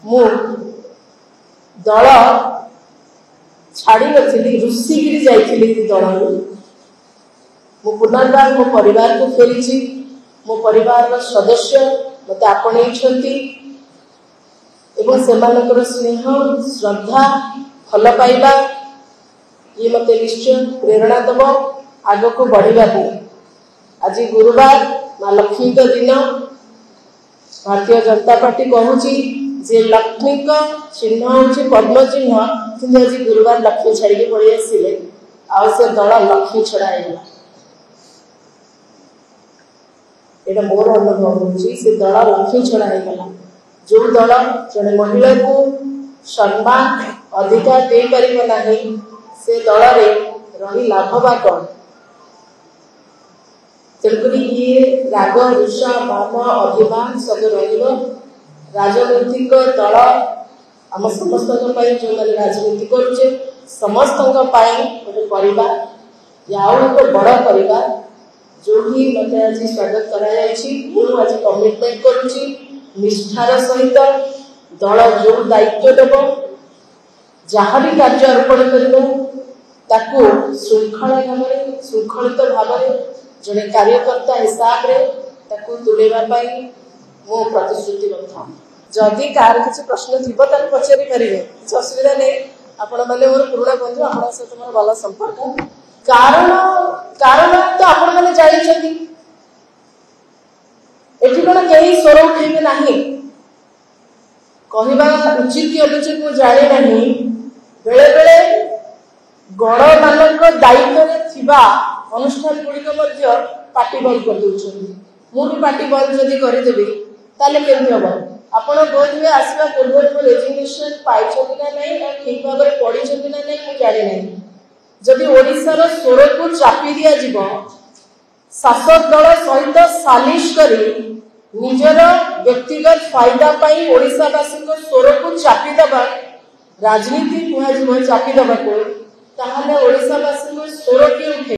मु दल छाड़ी नी रुषिकी जाइली दल मु पुनर्बार मो परिवार को फेरी मो परिवार सदस्य मत आपणे स्नेह श्रद्धा भल पाइबा ये मत निश्चय प्रेरणा दब आग को बढ़ा। आज गुरुवार माँ लक्ष्मी दिन भारतीय जनता पार्टी कहूँ जे लक्ष्मी चिन्ह हूँ पद्म चिन्ह कि आज गुरुवार लक्ष्मी छाड़ी पड़े आसिले से दल लक्ष्मी छड़ाईगला। यहाँ मोर अनुभव होची दल लक्ष्मी छड़ाईगला। जो दल जड़े महिला को सम्मान अधिकार दे पारिबो नाही से दल रही लाभवा कौन। तेणुक ये राग ऋषा मान अभिमान सब राजनैतिक दल आम समस्त जो मैंने राजनीति करुचे समस्त गोटे परिवार या एक बड़ परिवार जो भी मत आज स्वागत कर कमिटमेंट करुच्ची निष्ठार सहित दल जो दायित्व देव जहाँ भी कार्य अर्पण कर श्रृंखला भाव श्रृंखलित भाव जड़े कार्यकर्ता हिसाब से तुलेवाई मो प्रतिश्रुतिबद्ध। जदि कार किसी प्रश्न थी पचारि पारे किसी असुविधा नहीं। आपण मैंने मोर पुराणा बंधु आप सहित मोर भल संपर्क कारण कारण तो आपण मैंने जानते ये कौन कहीं स्वर उठेबे ना कहवा उचित कि अनुचित मुझे जाने ना बेले बेले गण मान दायित्व अनुष्ठान गुड़िक पार्टी बंद कर मुझे पार्टी बंद जदि करदेवी केमती हम आपड़ बोध हुए आसवा पूर्व रेजिग्नेशन पाई ना ना ठीक भाव में पढ़ी ना ना मुझे जाने ना जदि ओडिशार स्वर को चापी दि शासक दल सहित सालिश कर निजर व्यक्तिगत फायदा ओडिशावासी स्वर को चापीदबा राजनीति कह चापीदबा को ओडिशावासी स्वर किए उठे।